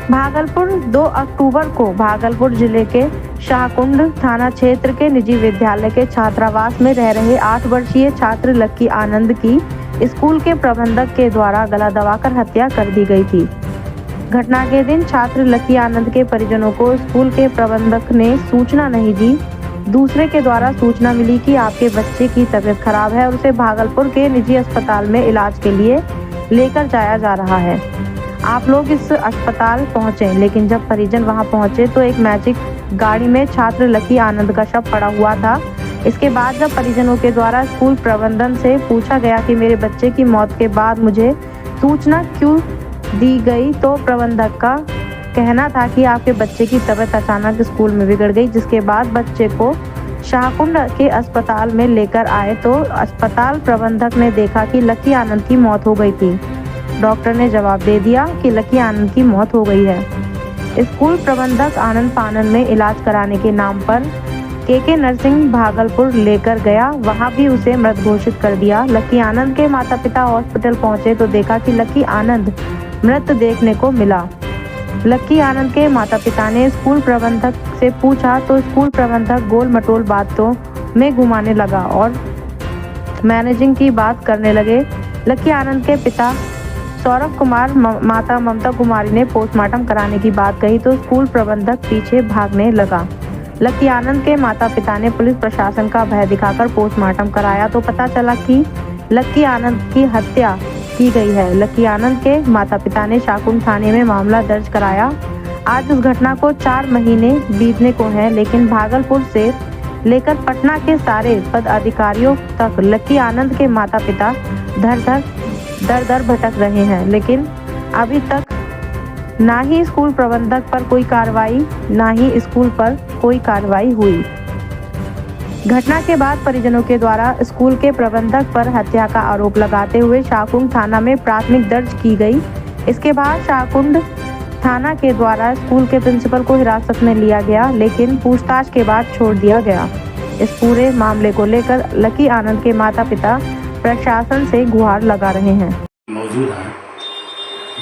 भागलपुर 2 अक्टूबर को भागलपुर जिले के शाहकुंड थाना क्षेत्र के निजी विद्यालय के छात्रावास में रह रहे 8 वर्षीय छात्र लक्की आनंद की स्कूल के प्रबंधक के द्वारा गला दबाकर हत्या कर दी गई थी। घटना के दिन छात्र लक्की आनंद के परिजनों को स्कूल के प्रबंधक ने सूचना नहीं दी। दूसरे के द्वारा सूचना मिली कि आपके बच्चे की तबीयत खराब है और उसे भागलपुर के निजी अस्पताल में इलाज के लिए लेकर जाया जा रहा है। आप लोग इस अस्पताल पहुंचे, लेकिन जब परिजन वहां पहुंचे तो एक मैजिक गाड़ी में छात्र लक्की आनंद का शव पड़ा हुआ था। इसके बाद जब परिजनों के द्वारा स्कूल प्रबंधन से पूछा गया कि मेरे बच्चे की मौत के बाद मुझे सूचना क्यों दी गई, तो प्रबंधक का कहना था कि आपके बच्चे की तबीयत अचानक स्कूल में बिगड़ गई, जिसके बाद बच्चे को शाहकुंड के अस्पताल में लेकर आए तो अस्पताल प्रबंधक ने देखा कि लक्की आनंद की मौत हो गई थी। डॉक्टर ने जवाब दे दिया कि लक्की आनंद की मौत हो गई है। स्कूल प्रबंधक आनंद फानन में इलाज कराने के नाम पर के नर्सिंग भागलपुर लेकर गया, वहां भी उसे मृत घोषित कर दिया। लक्की आनंद के माता पिता हॉस्पिटल पहुंचे तो देखा कि लक्की आनंद मृत देखने को मिला। लक्की आनंद के माता पिता ने स्कूल प्रबंधक से पूछा तो स्कूल प्रबंधक गोल मटोल बातों में घुमाने लगा और मैनेजिंग की बात करने लगे। लक्की आनंद के पिता सौरभ कुमार माता ममता कुमारी ने पोस्टमार्टम कराने की बात कही तो स्कूल प्रबंधक पीछे भागने लगा। लक्की आनंद के माता पिता ने पुलिस प्रशासन का भय दिखाकर पोस्टमार्टम कराया तो पता चला कि लक्की आनंद की हत्या की गई है। लक्की आनंद के माता पिता ने शाहकुंड थाने में मामला दर्ज कराया। आज इस घटना को 4 महीने बीतने को हैं, लेकिन भागलपुर से लेकर पटना के सारे पदाधिकारियों तक लक्की आनंद के माता पिता दर दर भटक रहे हैं, लेकिन अभी तक ना ही स्कूल प्रबंधक पर कोई कार्रवाई, ना ही स्कूल पर कोई कार्रवाई हुई। घटना के बाद परिजनों के द्वारा स्कूल के प्रबंधक पर हत्या का आरोप लगाते हुए शाहकुंड थाना में प्राथमिक दर्ज की गई। इसके बाद शाहकुंड थाना के द्वारा स्कूल के प्रिंसिपल को हिरासत में लिया गया, लेकिन पूछताछ के बाद छोड़ दिया गया। इस पूरे मामले को लेकर लक्की आनंद के माता पिता प्रशासन से गुहार लगा रहे हैं। मौजूद हैं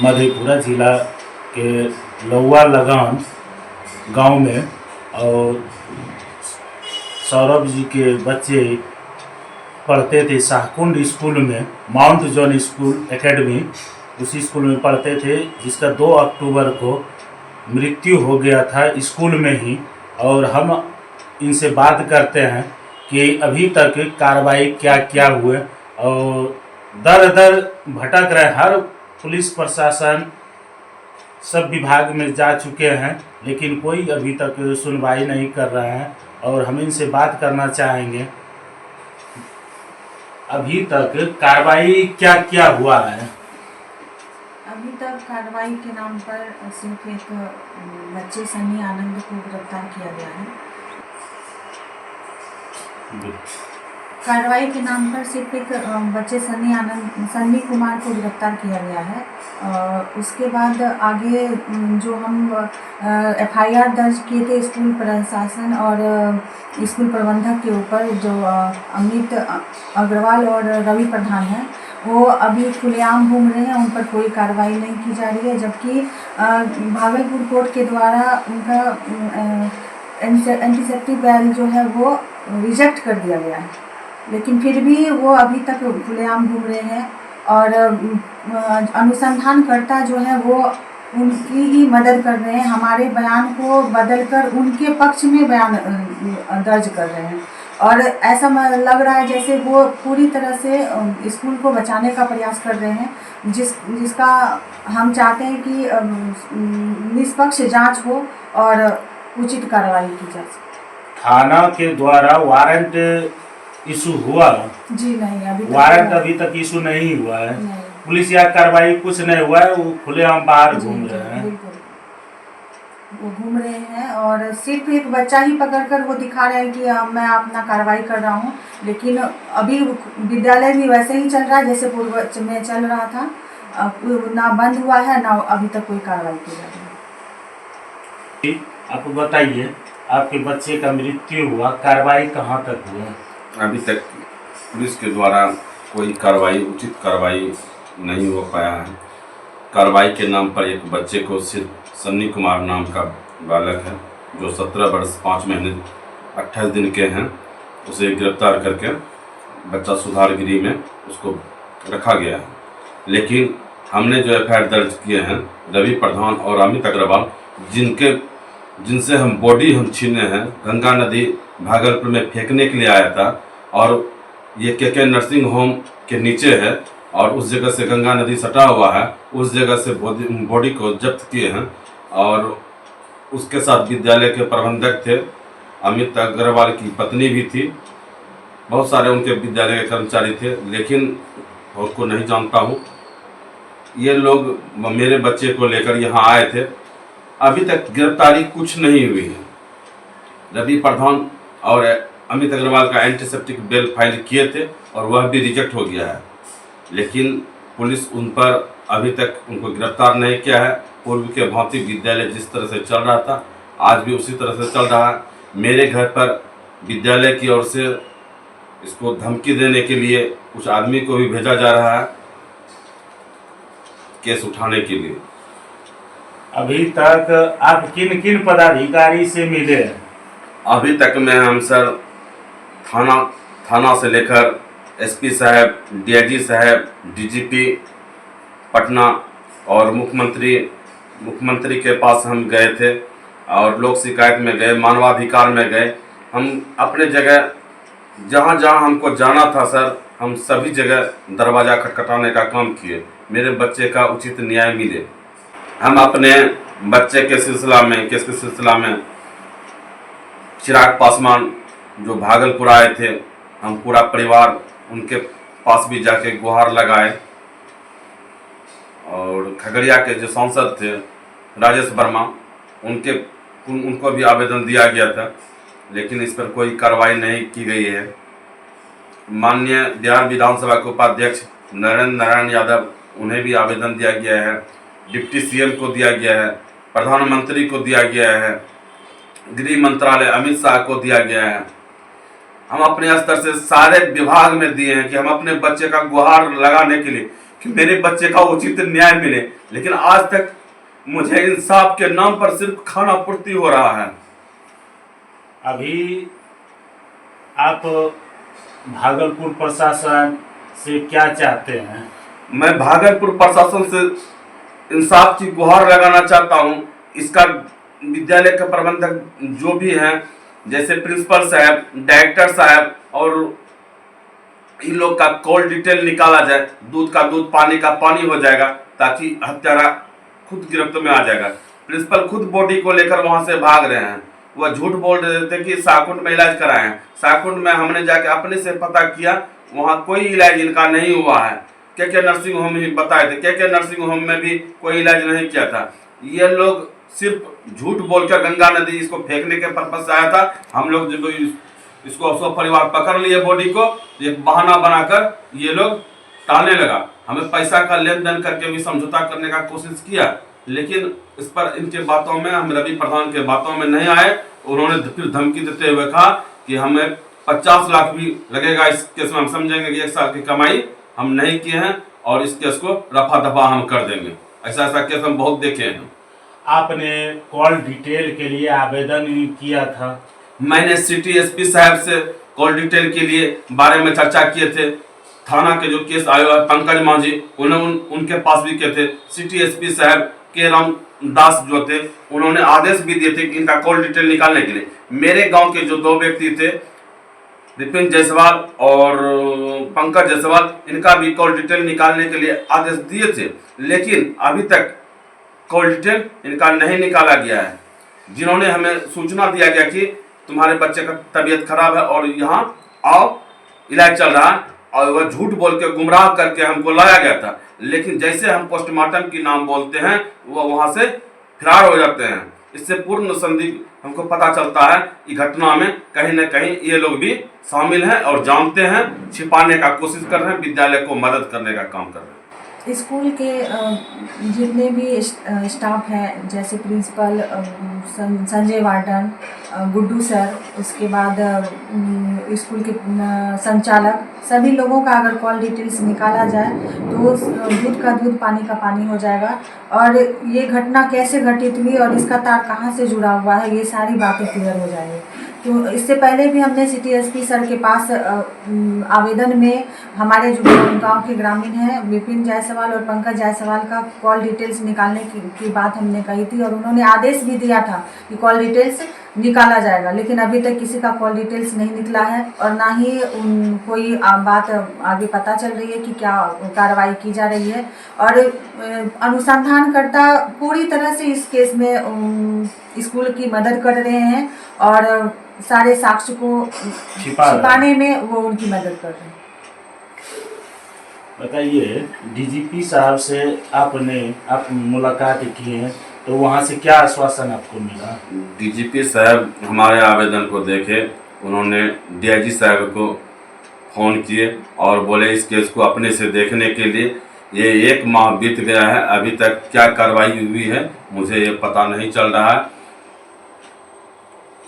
मधेपुरा जिला के लौआ लगान गांव में, और सौरभ जी के बच्चे पढ़ते थे शाहकुंड स्कूल में, माउंट जॉन स्कूल एकेडमी, उसी स्कूल में पढ़ते थे, जिसका 2 अक्टूबर को मृत्यु हो गया था स्कूल में ही। और हम इनसे बात करते हैं कि अभी तक कार्रवाई क्या क्या हुए, और दर दर भटक रहे। हर पुलिस प्रशासन सब विभाग में जा चुके हैं, लेकिन कोई अभी तक सुनवाई नहीं कर रहा है। और हम इनसे बात करना चाहेंगे, अभी तक कार्रवाई क्या क्या हुआ है? अभी तक कार्रवाई के नाम पर सिर्फ एक बच्चे सनी आनंद को गिरफ्तार किया गया है। कार्रवाई के नाम पर सिर्फ एक बच्चे सन्नी कुमार को गिरफ्तार किया गया है। उसके बाद आगे जो हम FIR दर्ज किए थे स्कूल प्रशासन और स्कूल प्रबंधक के ऊपर, जो अमित अग्रवाल और रवि प्रधान हैं, वो अभी खुलेआम घूम रहे हैं, उन पर कोई कार्रवाई नहीं की जा रही है। जबकि भागलपुर कोर्ट के द्वारा उनका एंटीसेप्टिक बैल जो है वो रिजेक्ट कर दिया गया है, लेकिन फिर भी वो अभी तक खुलेआम घूम रहे हैं। और अनुसंधानकर्ता जो है वो उनकी ही मदद कर रहे हैं, हमारे बयान को बदलकर उनके पक्ष में बयान दर्ज कर रहे हैं। और ऐसा लग रहा है जैसे वो पूरी तरह से स्कूल को बचाने का प्रयास कर रहे हैं, जिसका हम चाहते हैं कि निष्पक्ष जांच हो और उचित कार्रवाई की जाए। थाना के द्वारा वारंट इशू हुआ? जी नहीं, अभी वारंट अभी तक इशू नहीं हुआ है। पुलिस या कार्रवाई कुछ नहीं हुआ है, वो खुलेआम बाहर घूम रहे हैं। वो घूम रहे हैं और सिर्फ एक बच्चा ही पकड़कर वो दिखा रहे हैं कि मैं अपना कार्रवाई कर रहा हूँ, लेकिन अभी विद्यालय भी वैसे ही चल रहा है जैसे पूर्व में चल रहा था। ना बंद हुआ है, ना अभी तक कोई कार्रवाई की जा रही है। आप बताइए, आपके बच्चे का मृत्यु हुआ, कार्रवाई कहाँ तक हुआ? अभी तक पुलिस के द्वारा कोई कार्रवाई, उचित कार्रवाई नहीं हो पाया है। कार्रवाई के नाम पर एक बच्चे को सिर्फ सन्नी कुमार नाम का बालक है जो 17 वर्ष 5 महीने 28 दिन के हैं, उसे गिरफ्तार करके बच्चा सुधार गृह में उसको रखा गया है। लेकिन हमने जो एफआईआर दर्ज किए हैं रवि प्रधान और अमित अग्रवाल, जिनसे हम बॉडी हम छीने हैं, गंगा नदी भागलपुर में फेंकने के लिए आया था और ये के नर्सिंग होम के नीचे है और उस जगह से गंगा नदी सटा हुआ है, उस जगह से बॉडी को जब्त किए हैं। और उसके साथ विद्यालय के प्रबंधक थे, अमित अग्रवाल की पत्नी भी थी, बहुत सारे उनके विद्यालय के कर्मचारी थे, लेकिन बहुत को नहीं जानता हूँ। ये लोग मेरे बच्चे को लेकर यहाँ आए थे, अभी तक गिरफ्तारी कुछ नहीं हुई है। रवि प्रधान और अमित अग्रवाल का एंटीसेप्टिक बेल फाइल किए थे और वह भी रिजेक्ट हो गया है, लेकिन पुलिस उन पर अभी तक उनको गिरफ्तार नहीं किया है। पूर्व के भांति विद्यालय जिस तरह से चल रहा था आज भी उसी तरह से चल रहा है। मेरे घर पर विद्यालय की ओर से इसको धमकी देने के लिए कुछ आदमी को भी भेजा जा रहा है केस उठाने के लिए। अभी तक आप किन किन पदाधिकारी से मिले? अभी तक मैं हम सर थाना से लेकर एसपी साहब, डीआईजी साहब, डीजीपी पटना और मुख्यमंत्री के पास हम गए थे और लोक शिकायत में गए, मानवाधिकार में गए। हम अपने जगह जहाँ जहाँ हमको जाना था सर, हम सभी जगह दरवाज़ा खटखटाने का काम किए, मेरे बच्चे का उचित न्याय मिले। हम अपने बच्चे के सिलसिला में, केस के सिलसिला में चिराग पासवान जो भागलपुर आए थे, हम पूरा परिवार उनके पास भी जाके गुहार लगाए। और खगड़िया के जो सांसद थे राजेश वर्मा, उनको भी आवेदन दिया गया था, लेकिन इस पर कोई कार्रवाई नहीं की गई है। माननीय बिहार विधानसभा के उपाध्यक्ष नरेंद्र नारायण यादव, उन्हें भी आवेदन दिया गया है, डिप्टी सीएम को दिया गया है, प्रधानमंत्री को दिया गया है, गृह मंत्रालय अमित शाह को दिया गया है। हम अपने स्तर से सारे विभाग में दिए हैं कि हम अपने बच्चे का गुहार लगाने के लिए कि मेरे बच्चे का उचित न्याय मिले, लेकिन आज तक मुझे इंसाफ के नाम पर सिर्फ खाना पूर्ति हो रहा है। अभी आप भागलपुर प्रशासन से क्या चाहते हैं? मैं भागलपुर प्रशासन से इंसाफ की गुहार लगाना चाहता हूं। इसका विद्यालय के प्रबंधक जो भी हैं, जैसे प्रिंसिपल साहब, डायरेक्टर साहब, और इन लोग का कॉल डिटेल निकाला जाए। दूध का दूध, पानी का पानी हो जाएगा, ताकि हत्यारा खुद गिरफ्त में आ जाएगा। प्रिंसिपल खुद बॉडी को लेकर वहां से भाग रहे हैं, वह झूठ बोल रहे थे कि शाहकुंड में इलाज कराए हैं। शाहकुंड में हमने जाके अपने से पता किया, वहाँ कोई इलाज इनका नहीं हुआ है। के नर्सिंग होम ही बताए थे, के नर्सिंग होम में भी कोई इलाज नहीं किया था। ये लोग सिर्फ झूठ बोलकर गंगा नदी इसको फेंकने के पर्पज से आया था। हम लोग जब इसको सब परिवार पकड़ लिए बॉडी को, एक बहाना बनाकर ये लोग टालने लगा। हमें पैसा का लेन देन करके भी समझौता करने का कोशिश किया, लेकिन इस पर इनके बातों में, हम रवि प्रधान के बातों में नहीं आए। उन्होंने फिर धमकी देते हुए कहा कि हमें 50 लाख भी लगेगा इस केस में, हम समझेंगे कि 1 साल की कमाई हम नहीं किए हैं और इस केस को रफा दफा हम कर देंगे। ऐसा केस हम बहुत देखे हैं। आपने कॉल डिटेल के लिए आवेदन किया था? मैंने सिटी एसपी साहब से कॉल डिटेल के लिए बारे में चर्चा किए थे। थाना के जो केस आए हुए पंकज मांझी, उनके पास भी किए थे। सिटी एसपी साहब के राम दास जो थे, उन्होंने आदेश भी दिए थे कि इनका कॉल डिटेल निकालने के लिए। मेरे गांव के जो 2 व्यक्ति थे, विपिन जायसवाल और पंकज जायसवाल, इनका भी कॉल डिटेल निकालने के लिए आदेश दिए थे, लेकिन अभी तक कॉल डिटेल इनका नहीं निकाला गया है। जिन्होंने हमें सूचना दिया गया कि तुम्हारे बच्चे का तबीयत खराब है और यहाँ आओ, इलाज चल रहा है, और वह झूठ बोल के गुमराह करके हमको लाया गया था। लेकिन जैसे हम पोस्टमार्टम की नाम बोलते हैं, वो वहाँ से फरार हो जाते हैं। इससे पूर्ण संदिग्ध हमको पता चलता है कि घटना में कहीं न कहीं ये लोग भी शामिल हैं और जानते हैं, छिपाने का कोशिश कर रहे हैं, विद्यालय को मदद करने का काम कर रहे हैं। स्कूल के जितने भी स्टाफ हैं, जैसे principal, Sanjay warden, Guddu sir, उसके बाद स्कूल के संचालक, सभी लोगों का अगर कॉल डिटेल्स निकाला जाए तो दूध का दूध, पानी का पानी हो जाएगा। और ये घटना कैसे घटित हुई और इसका तार कहाँ से जुड़ा हुआ है, ये सारी बातें क्लियर हो जाएंगी। तो इससे पहले भी हमने सिटी एसपी सर के पास आवेदन में हमारे जो गांव के ग्रामीण हैं विपिन जायसवाल और पंकज जायसवाल का कॉल डिटेल्स निकालने की बात हमने कही थी, और उन्होंने आदेश भी दिया था कि कॉल डिटेल्स निकाला जाएगा, लेकिन अभी तक किसी का कॉल डिटेल्स नहीं निकला है और ना ही कोई बात आगे पता चल रही है कि क्या कार्रवाई की जा रही है। और अनुसंधानकर्ता पूरी तरह से इस केस में स्कूल की मदद कर रहे हैं और सारे साक्ष्य को छिपाने में वो उनकी मदद कर रहे हैं। बताइए, डीजीपी साहब से आप मुलाकात की है, तो वहाँ से क्या आश्वासन आपको मिला? डीजीपी साहब हमारे आवेदन को देखे, उन्होंने डीआईजी साहब को फ़ोन किए और बोले इस केस को अपने से देखने के लिए। ये 1 माह बीत गया है, अभी तक क्या कार्रवाई हुई है मुझे ये पता नहीं चल रहा है।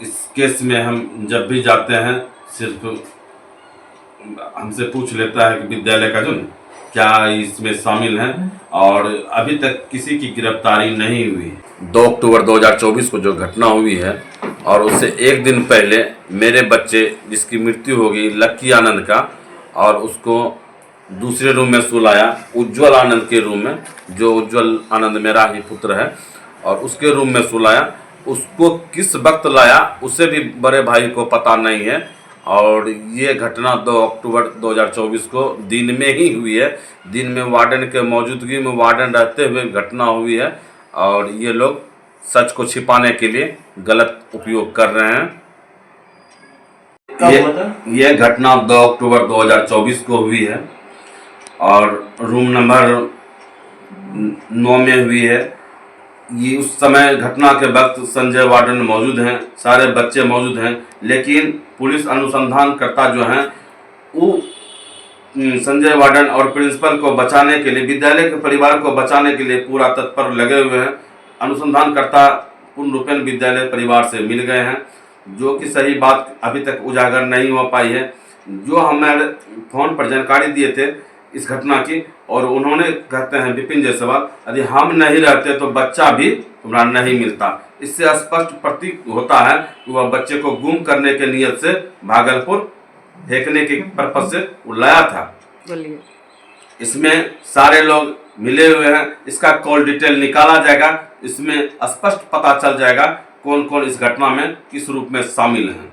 इस केस में हम जब भी जाते हैं सिर्फ हमसे पूछ लेता है कि विद्यालय का जो क्या इसमें शामिल हैं, और अभी तक किसी की गिरफ्तारी नहीं हुई। 2 अक्टूबर 2024 को जो घटना हुई है और उससे 1 दिन पहले मेरे बच्चे जिसकी मृत्यु हो गई लक्की आनंद का, और उसको दूसरे रूम में सुलाया उज्जवल आनंद के रूम में, जो उज्जवल आनंद मेरा ही पुत्र है, और उसके रूम में सुलाया। उसको किस वक्त लाया उसे भी बड़े भाई को पता नहीं है, और ये घटना 2 अक्टूबर 2024 को दिन में ही हुई है। दिन में वार्डन के मौजूदगी में वार्डन रहते हुए घटना हुई है, और ये लोग सच को छिपाने के लिए गलत उपयोग कर रहे हैं। ये घटना 2 अक्टूबर 2024 को हुई है और रूम नंबर 9 में हुई है। ये उस समय घटना के वक्त संजय वार्डन मौजूद हैं, सारे बच्चे मौजूद हैं, लेकिन पुलिस अनुसंधानकर्ता जो हैं वो संजय वार्डन और प्रिंसिपल को बचाने के लिए, विद्यालय के परिवार को बचाने के लिए पूरा तत्पर लगे हुए हैं। अनुसंधानकर्ता पूर्ण रूपेण विद्यालय परिवार से मिल गए हैं, जो कि सही बात अभी तक उजागर नहीं हो पाई है। जो हमारे फ़ोन पर जानकारी दिए थे इस घटना की, और उन्होंने कहते हैं विपिन जायसवाल, यदि हम नहीं रहते तो बच्चा भी तुम्हारा नहीं मिलता। इससे स्पष्ट प्रतीत होता है कि वह बच्चे को गुम करने के नियत से भागलपुर फेंकने के पर्पज से वो लाया था। इसमें सारे लोग मिले हुए हैं, इसका कॉल डिटेल निकाला जाएगा, इसमें स्पष्ट पता चल जाएगा कौन कौन इस घटना में किस रूप में शामिल हैं।